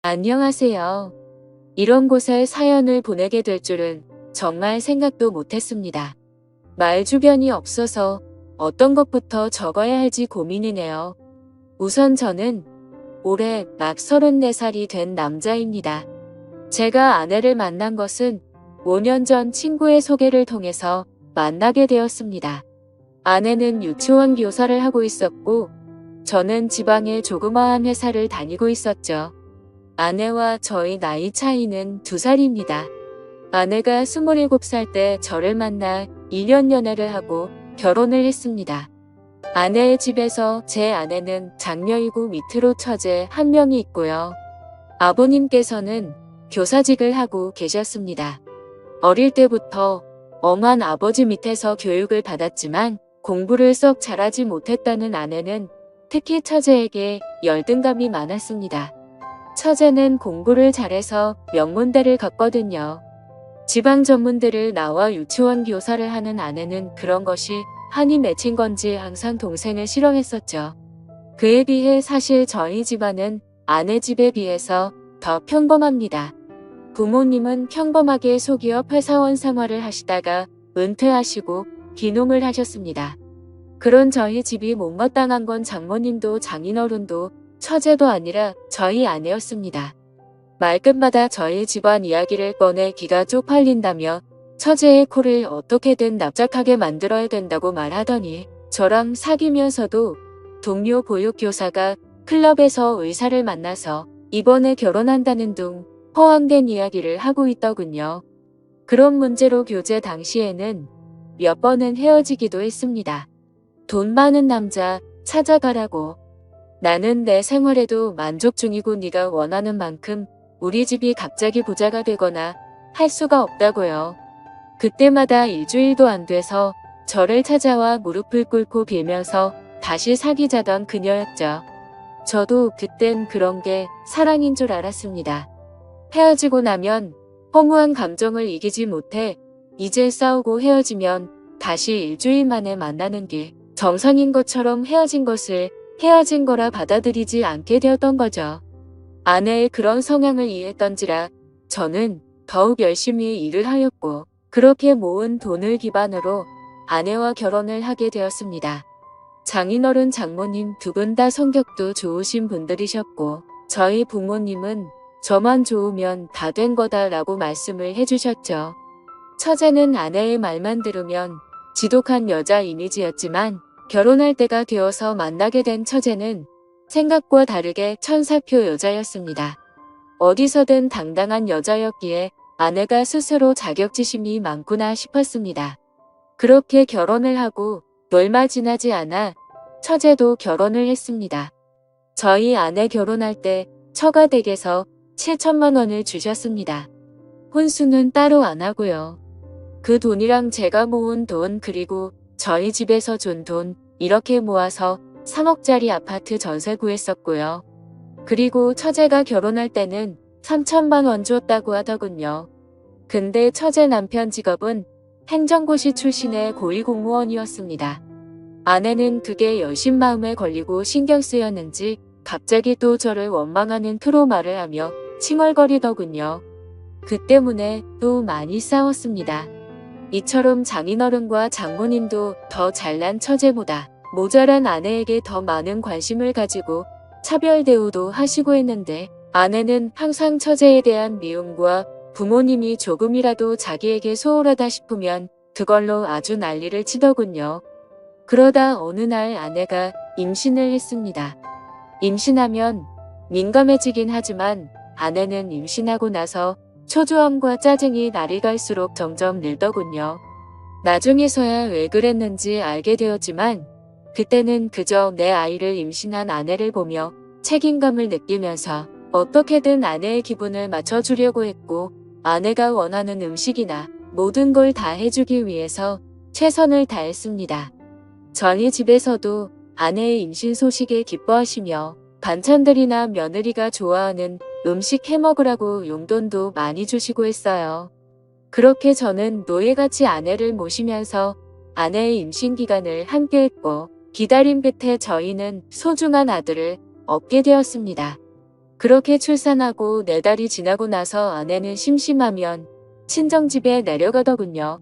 안녕하세요. 이런 곳에 사연을 보내게 될 줄은 정말 생각도 못했습니다. 말 주변이 없어서 어떤 것부터 적어야 할지 고민이네요. 우선 저는 올해 막 34살이 된 남자입니다. 제가 아내를 만난 것은 5년 전 친구의 소개를 통해서 만나게 되었습니다. 아내는 유치원 교사를 하고 있었고 저는 지방의 조그마한 회사를 다니고 있었죠. 아내와 저희 나이 차이는 2살입니다. 아내가 27살 때 저를 만나 1년 연애를 하고 결혼을 했습니다. 아내의 집에서 제 아내는 장녀이고 밑으로 처제 1명이 있고요. 아버님께서는 교사직을 하고 계셨습니다. 어릴 때부터 엄한 아버지 밑에서 교육을 받았지만 공부를 썩 잘하지 못했다는 아내는 특히 처제에게 열등감이 많았습니다. 처제는 공부를 잘해서 명문대를 갔거든요. 지방 전문대를 나와 유치원 교사를 하는 아내는 그런 것이 한이 맺힌 건지 항상 동생을 싫어했었죠. 그에 비해 사실 저희 집안은 아내 집에 비해서 더 평범합니다. 부모님은 평범하게 소기업 회사원 생활을 하시다가 은퇴하시고 귀농을 하셨습니다. 그런 저희 집이 못마땅한 건 장모님도 장인어른도 처제도 아니라 저희 아내였습니다. 말끝마다 저희 집안 이야기를 꺼내 기가 쪽팔린다며 처제의 코를 어떻게든 납작하게 만들어야 된다고 말하더니 저랑 사귀면서도 동료 보육교사가 클럽에서 의사를 만나서 이번에 결혼한다는 둥 허황된 이야기를 하고 있더군요. 그런 문제로 교제 당시에는 몇 번은 헤어지기도 했습니다. 돈 많은 남자 찾아가라고. 나는 내 생활에도 만족 중이고 네가 원하는 만큼 우리 집이 갑자기 부자가 되거나 할 수가 없다고요. 그때마다 일주일도 안 돼서 저를 찾아와 무릎을 꿇고 빌면서 다시 사귀자던 그녀였죠. 저도 그땐 그런 게 사랑인 줄 알았습니다. 헤어지고 나면 허무한 감정을 이기지 못해 이제 싸우고 헤어지면 다시 일주일 만에 만나는 게 정상인 것처럼 헤어진 것을 헤어진 거라 받아들이지 않게 되었던 거죠. 아내의 그런 성향을 이해했던지라 저는 더욱 열심히 일을 하였고 그렇게 모은 돈을 기반으로 아내와 결혼을 하게 되었습니다. 장인어른 장모님 두 분 다 성격도 좋으신 분들이셨고 저희 부모님은 저만 좋으면 다 된 거다라고 말씀을 해주셨죠. 처제는 아내의 말만 들으면 지독한 여자 이미지였지만 결혼할 때가 되어서 만나게 된 처제는 생각과 다르게 천사표 여자였습니다. 어디서든 당당한 여자였기에 아내가 스스로 자격지심이 많구나 싶었습니다. 그렇게 결혼을 하고 얼마 지나지 않아 처제도 결혼을 했습니다. 저희 아내 결혼할 때 처가댁에서 7천만 원을 주셨습니다. 혼수는 따로 안 하고요. 그 돈이랑 제가 모은 돈 그리고 저희 집에서 준 돈 이렇게 모아서 3억짜리 아파트 전세 구했었고요. 그리고 처제가 결혼할 때는 3천만 원 줬다고 하더군요. 근데 처제 남편 직업은 행정고시 출신의 고위공무원이었습니다. 아내는 그게 여신마음에 걸리고 신경 쓰였는지 갑자기 또 저를 원망하는 트로마를 하며 칭얼거리더군요. 그 때문에 또 많이 싸웠습니다. 이처럼 장인어른과 장모님도 더 잘난 처제보다 모자란 아내에게 더 많은 관심을 가지고 차별 대우도 하시고 했는데 아내는 항상 처제에 대한 미움과 부모님이 조금이라도 자기에게 소홀하다 싶으면 그걸로 아주 난리를 치더군요. 그러다 어느 날 아내가 임신을 했습니다. 임신하면 민감해지긴 하지만 아내는 임신하고 나서 초조함과 짜증이 날이 갈수록 점점 늘더군요. 나중에서야 왜 그랬는지 알게 되었지만 그때는 그저 내 아이를 임신한 아내를 보며 책임감을 느끼면서 어떻게든 아내의 기분을 맞춰주려고 했고 아내가 원하는 음식이나 모든 걸 다 해주기 위해서 최선을 다했습니다. 저희 집에서도 아내의 임신 소식에 기뻐하시며 반찬들이나 며느리가 좋아하는 음식 해먹으라고 용돈도 많이 주시고 했어요. 그렇게 저는 노예같이 아내를 모시면서 아내의 임신 기간을 함께했고 기다림 끝에 저희는 소중한 아들을 얻게 되었습니다. 그렇게 출산하고 4달이 지나고 나서 아내는 심심하면 친정집에 내려가더군요.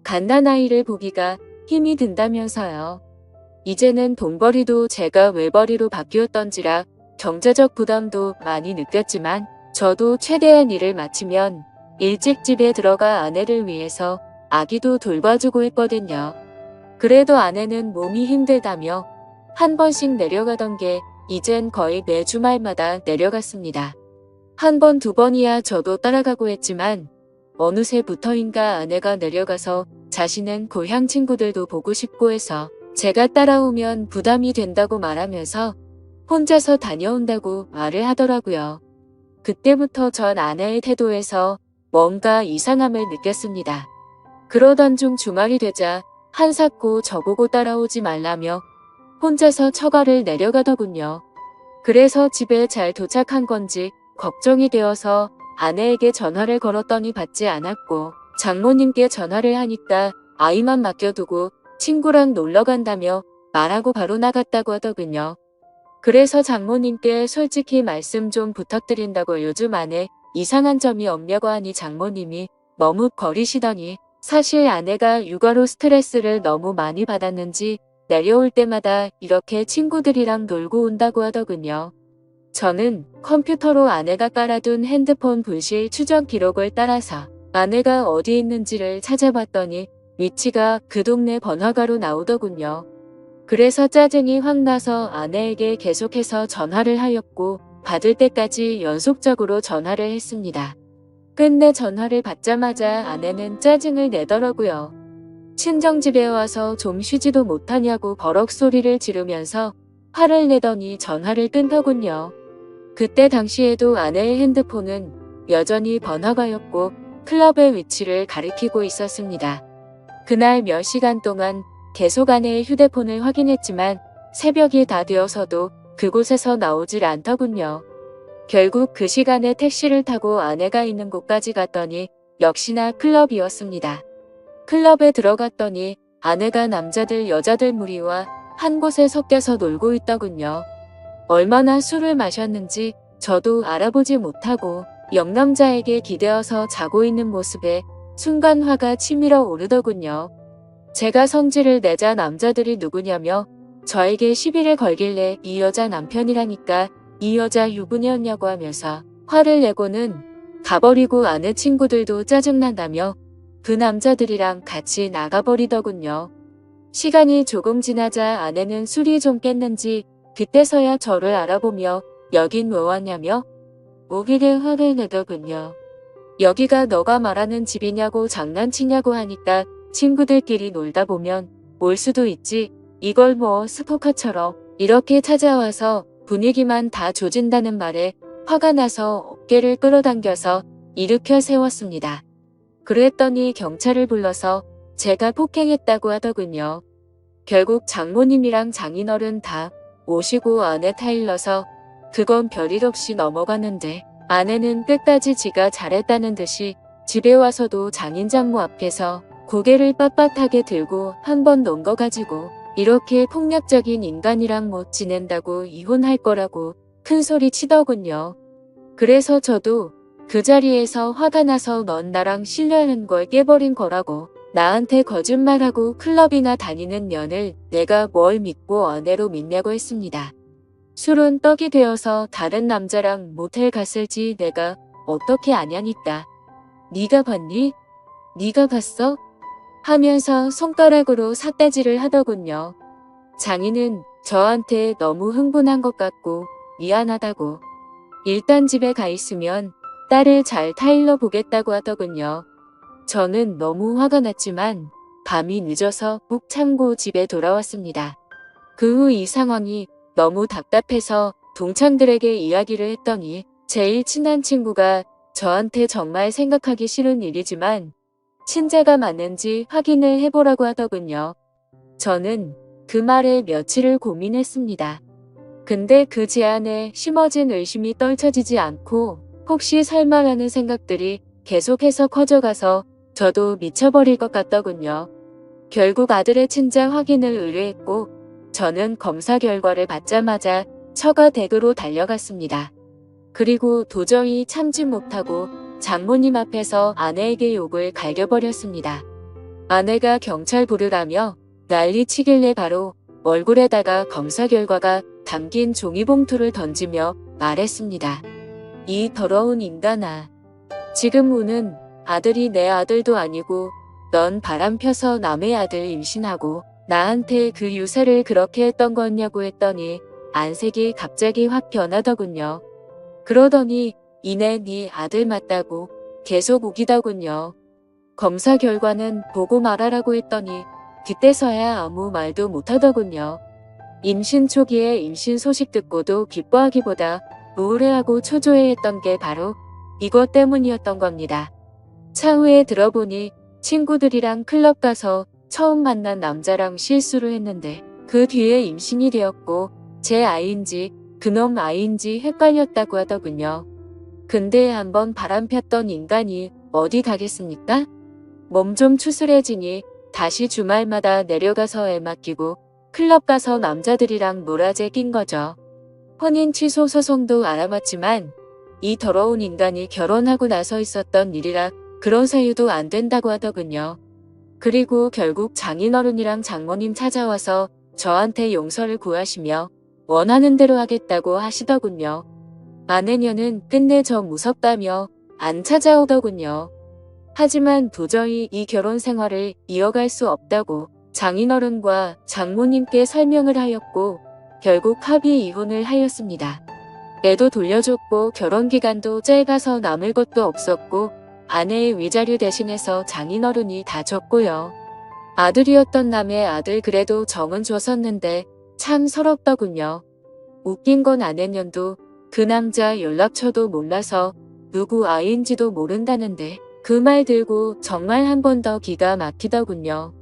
갓난아이를 보기가 힘이 든다면서요. 이제는 돈벌이도 제가 외벌이로 바뀌었던지라 경제적 부담도 많이 느꼈지만 저도 최대한 일을 마치면 일찍 집에 들어가 아내를 위해서 아기도 돌봐주고 했거든요. 그래도 아내는 몸이 힘들다며 한 번씩 내려가던 게 이젠 거의 매 주말마다 내려갔습니다. 한 번, 2번이야 저도 따라가고 했지만 어느새부터인가 아내가 내려가서 자신은 고향 친구들도 보고 싶고 해서 제가 따라오면 부담이 된다고 말하면서 혼자서 다녀온다고 말을 하더라고요. 그때부터 전 아내의 태도에서 뭔가 이상함을 느꼈습니다. 그러던 중 주말이 되자 한사코 저보고 따라오지 말라며 혼자서 처가를 내려가더군요. 그래서 집에 잘 도착한 건지 걱정이 되어서 아내에게 전화를 걸었더니 받지 않았고 장모님께 전화를 하니까 아이만 맡겨두고 친구랑 놀러 간다며 말하고 바로 나갔다고 하더군요. 그래서 장모님께 솔직히 말씀 좀 부탁드린다고 요즘 아내 이상한 점이 없냐고 하니 장모님이 머뭇거리시더니 사실 아내가 육아로 스트레스를 너무 많이 받았는지 내려올 때마다 이렇게 친구들이랑 놀고 온다고 하더군요. 저는 컴퓨터로 아내가 깔아둔 핸드폰 분실 추적 기록을 따라서 아내가 어디 있는지를 찾아봤더니 위치가 그 동네 번화가로 나오더군요. 그래서 짜증이 확 나서 아내에게 계속해서 전화를 하였고 받을 때까지 연속적으로 전화를 했습니다. 끝내 전화를 받자마자 아내는 짜증을 내더라고요. 친정집에 와서 좀 쉬지도 못하냐고 버럭 소리를 지르면서 화를 내더니 전화를 끊더군요. 그때 당시에도 아내의 핸드폰은 여전히 번화가였고 클럽의 위치를 가리키고 있었습니다. 그날 몇 시간 동안 계속 아내의 휴대폰을 확인했지만 새벽이 다 되어서도 그곳에서 나오질 않더군요. 결국 그 시간에 택시를 타고 아내가 있는 곳까지 갔더니 역시나 클럽이었습니다. 클럽에 들어갔더니 아내가 남자들 여자들 무리와 한 곳에 섞여서 놀고 있더군요. 얼마나 술을 마셨는지 저도 알아보지 못하고 영남자에게 기대어서 자고 있는 모습에 순간 화가 치밀어 오르더군요. 제가 성질을 내자 남자들이 누구냐며 저에게 시비를 걸길래 이 여자 남편이라니까 이 여자 유부녀냐고 하면서 화를 내고는 가버리고 아내 친구들도 짜증난다며 그 남자들이랑 같이 나가버리더군요. 시간이 조금 지나자 아내는 술이 좀 깼는지 그때서야 저를 알아보며 여긴 왜 왔냐며 오기를 화를 내더군요. 여기가 너가 말하는 집이냐고 장난치냐고 하니까 친구들끼리 놀다 보면 올 수도 있지. 이걸 뭐 스토커처럼 이렇게 찾아와서 분위기만 다 조진다는 말에 화가 나서 어깨를 끌어당겨서 일으켜 세웠습니다. 그랬더니 경찰을 불러서 제가 폭행했다고 하더군요. 결국 장모님이랑 장인어른 다 오시고 아내 타일러서 그건 별일 없이 넘어갔는데 아내는 끝까지 지가 잘했다는 듯이 집에 와서도 장인장모 앞에서 고개를 빳빳하게 들고 한 번 논 거 가지고 이렇게 폭력적인 인간이랑 못 지낸다고 이혼할 거라고 큰 소리 치더군요. 그래서 저도 그 자리에서 화가 나서 넌 나랑 신뢰하는 걸 깨버린 거라고 나한테 거짓말하고 클럽이나 다니는 년을 내가 뭘 믿고 아내로 믿냐고 했습니다. 술은 떡이 되어서 다른 남자랑 모텔 갔을지 내가 어떻게 아냐니까. 네가 봤니? 네가 봤어? 하면서 손가락으로 삿대질을 하더군요. 장인은 저한테 너무 흥분한 것 같고 미안하다고 일단 집에 가 있으면 딸을 잘 타일러 보겠다고 하더군요. 저는 너무 화가 났지만 밤이 늦어서 꾹 참고 집에 돌아왔습니다. 그 후 이 상황이 너무 답답해서 동창들에게 이야기를 했더니 제일 친한 친구가 저한테 정말 생각하기 싫은 일이지만 친자가 맞는지 확인을 해보라고 하더군요. 저는 그 말에 며칠을 고민했습니다. 근데 그 제안에 심어진 의심이 떨쳐지지 않고 혹시 설마라는 생각들이 계속해서 커져가서 저도 미쳐버릴 것 같더군요. 결국 아들의 친자 확인을 의뢰했고 저는 검사 결과를 받자마자 처가 댁으로 달려갔습니다. 그리고 도저히 참지 못하고 장모님 앞에서 아내에게 욕을 갈겨버렸습니다. 아내가 경찰 부르라며 난리치길래 바로 얼굴에다가 검사 결과가 담긴 종이봉투를 던지며 말했습니다. 이 더러운 인간아. 지금 우는 아들이 내 아들도 아니고 넌 바람 펴서 남의 아들 임신하고 나한테 그 유세를 그렇게 했던 거냐고 했더니 안색이 갑자기 확 변하더군요. 그러더니 이내 네 아들 맞다고 계속 우기더군요. 검사 결과는 보고 말하라고 했더니 그때서야 아무 말도 못하더군요. 임신 초기에 임신 소식 듣고도 기뻐하기보다 우울해하고 초조해했던 게 바로 이것 때문이었던 겁니다. 차후에 들어보니 친구들이랑 클럽 가서 처음 만난 남자랑 실수를 했는데 그 뒤에 임신이 되었고 제 아이인지 그놈 아이인지 헷갈렸다고 하더군요. 근데 한번 바람 폈던 인간이 어디 가겠습니까? 몸 좀 추스래지니 다시 주말마다 내려가서 애 맡기고 클럽 가서 남자들이랑 놀아제 낀 거죠. 혼인 취소 소송도 알아봤지만 이 더러운 인간이 결혼하고 나서 있었던 일이라 그런 사유도 안 된다고 하더군요. 그리고 결국 장인어른이랑 장모님 찾아와서 저한테 용서를 구하시며 원하는 대로 하겠다고 하시더군요. 아내녀는 끝내 저 무섭다며 안 찾아오더군요. 하지만 도저히 이 결혼 생활을 이어갈 수 없다고 장인어른과 장모님께 설명을 하였고 결국 합의 이혼을 하였습니다. 애도 돌려줬고 결혼기간도 짧아서 남을 것도 없었고 아내의 위자료 대신해서 장인어른이 다 줬고요. 아들이었던 남의 아들 그래도 정은 줬었는데 참 서럽더군요. 웃긴 건 아내년도 그 남자 연락처도 몰라서 누구 아이인지도 모른다는데 그 말 들고 정말 한 번 더 기가 막히더군요.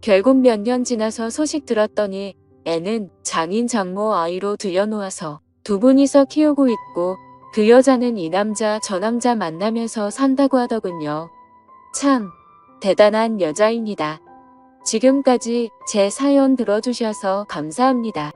결국 몇 년 지나서 소식 들었더니 애는 장인 장모 아이로 들여놓아서 두 분이서 키우고 있고 그 여자는 이 남자 저 남자 만나면서 산다고 하더군요. 참 대단한 여자입니다. 지금까지 제 사연 들어주셔서 감사합니다.